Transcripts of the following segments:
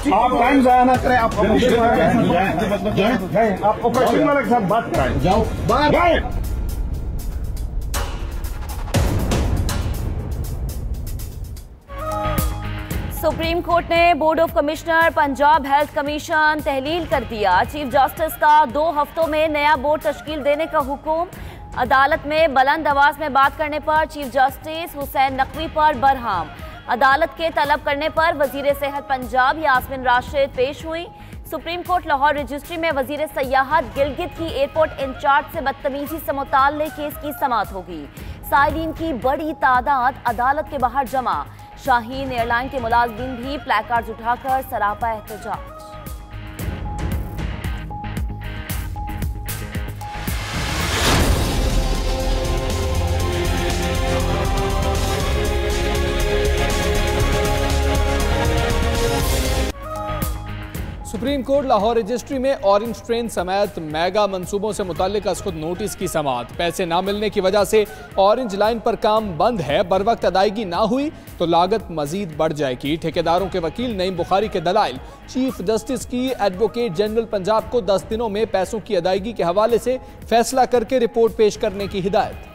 आप टाइम ज़ाया ना करें, आप ऑपरेशन वाले के साथ बात कराएं। जाओ बाहर जाए। सुप्रीम कोर्ट ने board of commissioner Punjab health commission तहलील कर दिया। चीफ जस्टिस का 2 हफ्तों में नया बोर्ड तश्कील देने का हुक्म। अदालत में बुलंद आवाज में बात करने पर चीफ जस्टिस हुसैन नकवी पर बरहम। अदालत के तलब करने पर वजीर सेहत पंजाब यास्मीन राशिद पेश हुई। सुप्रीम कोर्ट लाहौर रजिस्ट्री में वजीर सयाहत गिलगित की एयरपोर्ट इंचार्ज से बदतमीजी से मुताल्लिक केस की समाअत होगी। साइलिन की बड़ी तादाद अदालत के बाहर जमा। शाहीन एयरलाइन के मुलाजिमीन भी प्लेकार्ड्स उठाकर सरापा एहतजाज। सुप्रीम कोर्ट लाहौर रजिस्ट्री में ऑरेंज ट्रेन समेत मेगा मंसूबों से मुताल्लिक खुद नोटिस की समाअत। पैसे ना मिलने की वजह से ऑरेंज लाइन पर काम बंद है। बर वक्त अदायगी ना हुई तो लागत मजीद बढ़ जाएगी। ठेकेदारों के वकील नईम बुखारी के दलाइल। चीफ जस्टिस की एडवोकेट जनरल पंजाब को 10 दिनों में पैसों की अदायगी के हवाले से फैसला करके रिपोर्ट पेश करने की हिदायत।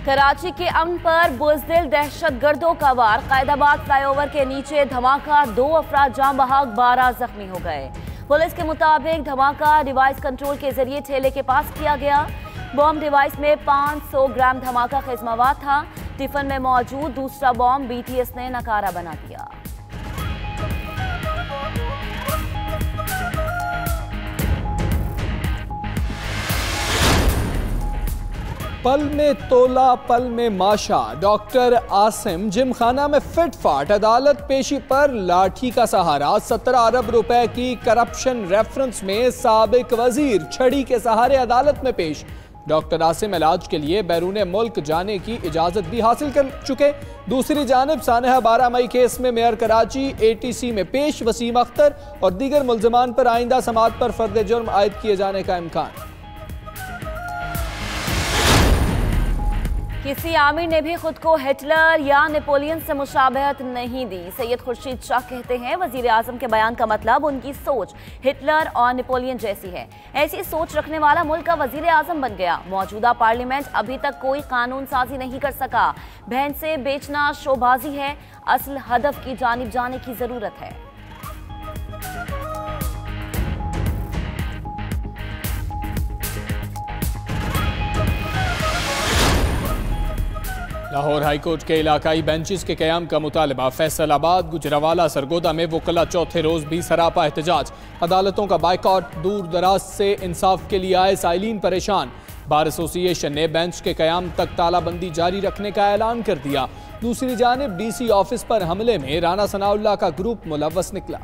कराची के अमन पर बुज़दिल दहशतगर्दों का वार। कायदाबाद फ्लाईओवर के नीचे धमाका, 2 अफराद जान बहक, 12 जख्मी हो गए। पुलिस के मुताबिक धमाका डिवाइस कंट्रोल के जरिए ठेले के पास किया गया। बॉम्ब डिवाइस में 500 ग्राम धमाका खेज मवाद था। टिफिन में मौजूद दूसरा बॉम्ब BTS ने नकारा बना दिया। पल में तोला पल में माशा। डॉक्टर आसिम जिम खाना में फिट फाट। अदालत पेशी पर लाठी का सहारा। 17 अरब रुपए की करप्शन रेफरेंस में साबिक वजीर छड़ी के सहारे अदालत में पेश। डॉक्टर आसिम इलाज के लिए बैरून मुल्क जाने की इजाजत भी हासिल कर चुके। दूसरी जानिब सानहा 12 मई केस में मेयर कराची ATC में पेश। वसीम अख्तर और दीगर मुल्जमान पर आइंदा समाअत पर फर्द जुर्म आयद किए जाने का इम्कान। किसी आमिर ने भी खुद को हिटलर या नेपोलियन से मुशाबहत नहीं दी। सैयद खुर्शीद शाह कहते हैं वजीर आजम के बयान का मतलब उनकी सोच हिटलर और नेपोलियन जैसी है। ऐसी सोच रखने वाला मुल्क का वजीर आजम बन गया। मौजूदा पार्लियामेंट अभी तक कोई कानून साजी नहीं कर सका। बहन से बेचना शोबाजी है। असल हदफ की जानिब जाने की जरूरत है। लाहौर हाईकोर्ट के इलाकाई बेंचेस के कयाम का मुतालबा। फैसलाबाद, गुजरावाला, सरगोदा में वकला चौथे रोज भी सरापा एहतजाज। अदालतों का बाइकआउट। दूर दराज से इंसाफ के लिए आए साइलिन परेशान। बार एसोसिएशन ने बेंच के कयाम तक तालाबंदी जारी रखने का ऐलान कर दिया। दूसरी जानिब DC ऑफिस पर हमले में राना सनाउल्लाह का ग्रुप मुलव्वस निकला।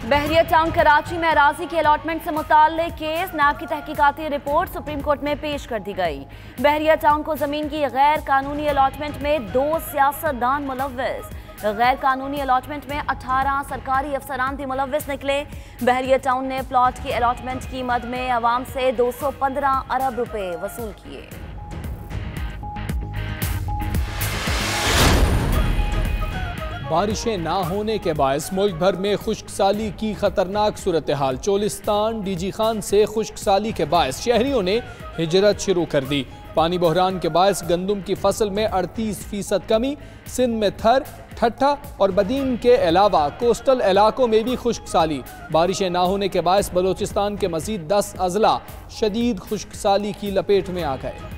बहरिया टाउन कराची में अराजी के अलॉटमेंट से मुताल्लिक केस। नाब की तहकीकाती रिपोर्ट सुप्रीम कोर्ट में पेश कर दी गई। बहरिया टाउन को जमीन की गैर कानूनी अलॉटमेंट में 2 सियासतदान मुलव्वस। गैर कानूनी अलॉटमेंट में 18 सरकारी अफसरान भी मुलव्वस निकले। बहरिया टाउन ने प्लॉट की अलॉटमेंट की मद में अवाम से 215 अरब रुपए वसूल किए। बारिशें ना होने के बायस मुल्क भर में खुश्क साली की खतरनाक सूरत हाल। चोलिस्तान DG खान से खुश्क साली के बायस शहरियों ने हिजरत शुरू कर दी। पानी बहरान के बायस गंदम की फसल में 38% कमी। सिंध में थर, ठट्ठा और बदीन के अलावा कोस्टल इलाकों में भी खुश्क साली। बारिशें ना होने के बायस बलोचिस्तान के मजीद 10 अजला शदीद खुश्क साली की लपेट में आ गए।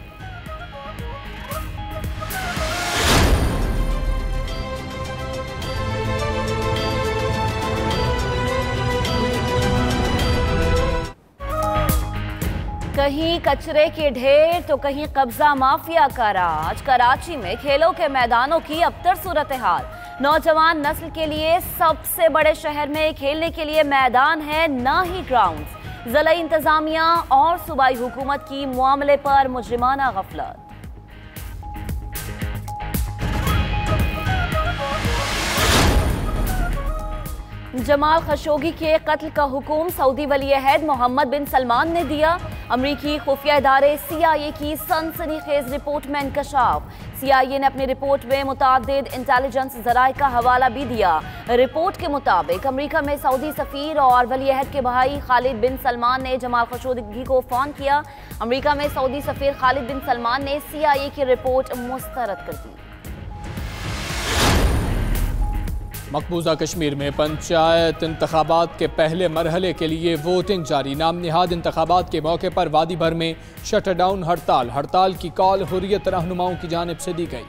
कहीं कचरे के ढेर तो कहीं कब्जा माफिया का राज। कराची में खेलों के मैदानों की अबतर सूरत हाल। नौजवान नस्ल के लिए सबसे बड़े शहर में खेलने के लिए मैदान है, ना ही ग्राउंड। जिला इंतजामिया और सूबाई हुकूमत की मामले पर मुजरिमाना गफलत। जमाल खशोगी के कत्ल का हुक्म सऊदी वली अहद मोहम्मद बिन सलमान ने दिया। अमरीकी खुफिया इदारे CIA की सनसनीखेज रिपोर्ट में इंकशाफ। CIA ने अपनी रिपोर्ट में मुतादिद इंटेलिजेंस जराए का हवाला भी दिया। रिपोर्ट के मुताबिक अमरीका में सऊदी सफीर और वली अहद के भाई खालिद बिन सलमान ने जमाल खशोगी को फोन किया। अमरीका में सऊदी सफीर खालिद बिन सलमान ने CIA की रिपोर्ट मुस्तरद कर दी। मकबूजा कश्मीर में पंचायत इंतखाबात के पहले मरहले के लिए वोटिंग जारी। नाम निहाद इंतखाबात के मौके पर वादी भर में शटडाउन हड़ताल की कॉल हुर्रियत रहनुमाओं की जानिब से दी गई।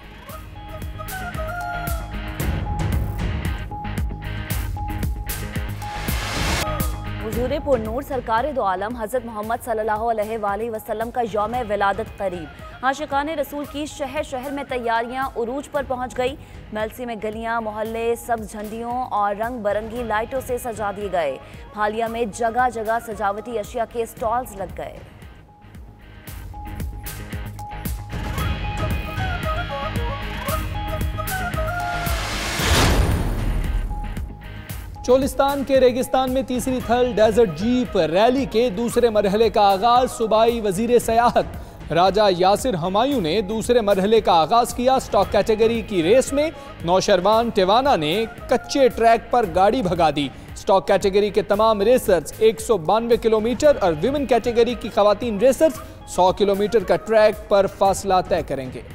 हुजूर पुरनूर सरकार दो आलम हज़रत मोहम्मद सल्लल्लाहु अलैहि वसल्लम का यौम विलादत करीब। आशिकाने रसूल की शहर शहर में तैयारियां उरूज पर पहुंच गई। मेलसी में गलियां मोहल्ले सब्ज झंडियों और रंग बिरंगी लाइटों से सजा दिए गए। हालिया में जगह जगह सजावटी अशिया के स्टॉल्स लग गए। चोलिस्तान के रेगिस्तान में तीसरी थल डेजर्ट जीप रैली के दूसरे मरहले का आगाज। सूबाई वजीर सयाहत राजा यासिर हमायूं ने दूसरे मरहले का आगाज किया। स्टॉक कैटेगरी की रेस में नौशरवान टिवाना ने कच्चे ट्रैक पर गाड़ी भगा दी। स्टॉक कैटेगरी के तमाम रेसर्स 192 किलोमीटर और विमेन कैटेगरी की खवातीन रेसर्स 100 किलोमीटर का ट्रैक पर फासला तय करेंगे।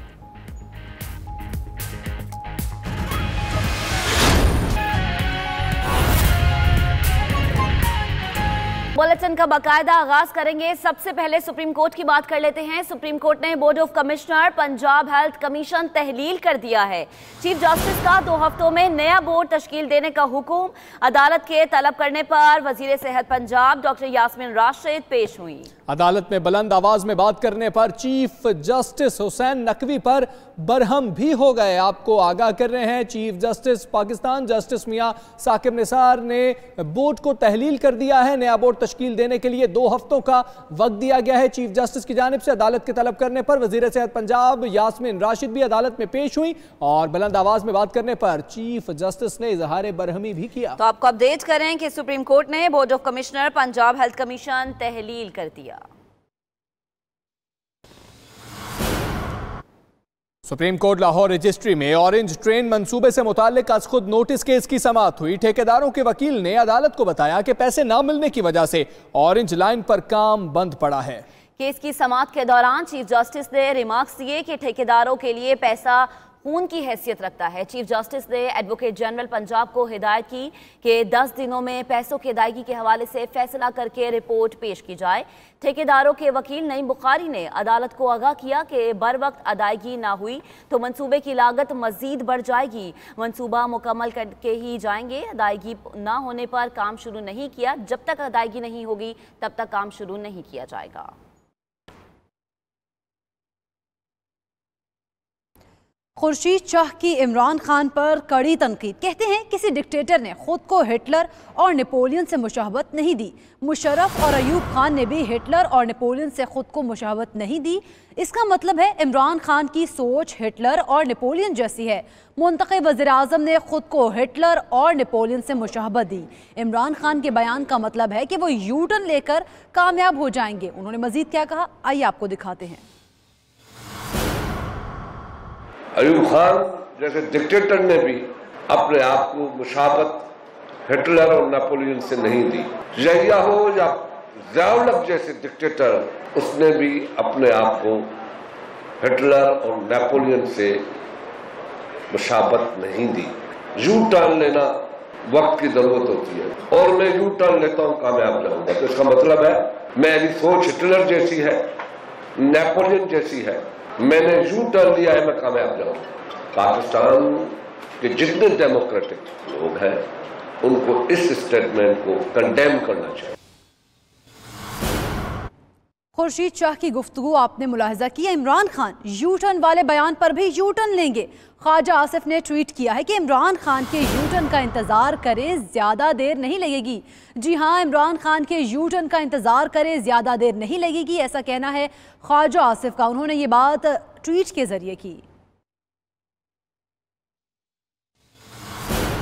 बुलेटिन का बाकायदा आगाज करेंगे। सबसे पहले सुप्रीम कोर्ट की बात कर लेते हैं। सुप्रीम कोर्ट ने board of commissioner Punjab health commission तहलील कर दिया है। चीफ जस्टिस का 2 हफ्तों में नया बोर्ड तश्कील देने का हुक्म। अदालत के तलब करने पर वजीर सेहत पंजाब डॉक्टर यास्मीन राशिद पेश हुई। अदालत में बुलंद आवाज में बात करने पर चीफ जस्टिस हुसैन नकवी पर बरहम भी हो गए। आपको आगाह कर रहे हैं, चीफ जस्टिस पाकिस्तान जस्टिस मियां साकिब निसार ने बोर्ड को तहलील कर दिया है। नया बोर्ड तश्कील देने के लिए 2 हफ्तों का वक्त दिया गया है चीफ जस्टिस की जानिब से। अदालत के तलब करने पर वजीर सेहत पंजाब यास्मीन राशिद भी अदालत में पेश हुई और बुलंद आवाज में बात करने पर चीफ जस्टिस ने इजहार बरहमी भी किया। तो आपको अपडेट करें कि सुप्रीम कोर्ट ने board of commissioner Punjab health commission तहलील कर दिया। सुप्रीम कोर्ट लाहौर रजिस्ट्री में ऑरेंज ट्रेन मंसूबे से मुताल्लिक आज खुद नोटिस केस की समाअत हुई। ठेकेदारों के वकील ने अदालत को बताया कि पैसे ना मिलने की वजह से ऑरेंज लाइन पर काम बंद पड़ा है। केस की समाअत के दौरान चीफ जस्टिस ने रिमार्क्स दिए कि ठेकेदारों के लिए पैसा खून की हैसियत रखता है। चीफ जस्टिस ने एडवोकेट जनरल पंजाब को हिदायत की कि 10 दिनों में पैसों की अदायगी के हवाले से फैसला करके रिपोर्ट पेश की जाए। ठेकेदारों के वकील नईम बुखारी ने अदालत को आगाह किया कि बर वक्त अदायगी ना हुई तो मंसूबे की लागत मजीद बढ़ जाएगी। मंसूबा मुकम्मल करके ही जाएंगे। अदायगी ना होने पर काम शुरू नहीं किया। जब तक अदायगी नहीं होगी तब तक काम शुरू नहीं किया जाएगा। खुर्शीद शाह की इमरान खान पर कड़ी तनकीद। कहते हैं किसी डिक्टेटर ने खुद को हिटलर और नेपोलियन से मुशाहबत नहीं दी। मुशर्रफ और अयूब खान ने भी हिटलर और नेपोलियन से खुद को मुशाहबत नहीं दी। इसका मतलब है इमरान खान की सोच हिटलर और नेपोलियन जैसी है। मुंतखब वज़ीर-ए-आज़म ने खुद को हिटलर और नेपोलियन से मुशाहबत दी। इमरान खान के बयान का मतलब है कि वो यू टर्न लेकर कामयाब हो जाएंगे। उन्होंने मजीद क्या कहा, आइए आपको दिखाते हैं। अयूब खान जैसे डिक्टेटर ने भी अपने आप को मुशाबत हिटलर और नेपोलियन से नहीं दी। जहिया हो या ज़ियाउल-हक जैसे डिक्टेटर, उसने भी अपने आप को हिटलर और नेपोलियन से मुशाबत नहीं दी। यू टर्न लेना वक्त की जरूरत होती है और मैं यू टर्न लेता हूँ, कामयाब जाऊंगा। तो इसका मतलब है मेरी सोच हिटलर जैसी है, नेपोलियन जैसी है, मैंने यू टर्न लिया है, मैं कामयाब जाऊंगा। पाकिस्तान के जितने डेमोक्रेटिक लोग हैं उनको इस स्टेटमेंट को कंडेम करना चाहिए। खुर्शीद शाह की गुफ्तगू आपने मुलाहिजा किया। इमरान खान यू टर्न वाले बयान पर भी यू टर्न लेंगे। ख्वाजा आसिफ ने ट्वीट किया है कि इमरान खान के यू टर्न का इंतजार करें, ज्यादा देर नहीं लगेगी। जी हां, इमरान खान के यू टर्न का इंतजार करें, ज्यादा देर नहीं लगेगी, ऐसा कहना है ख्वाजा आसिफ का। उन्होंने ये बात ट्वीट के जरिए की।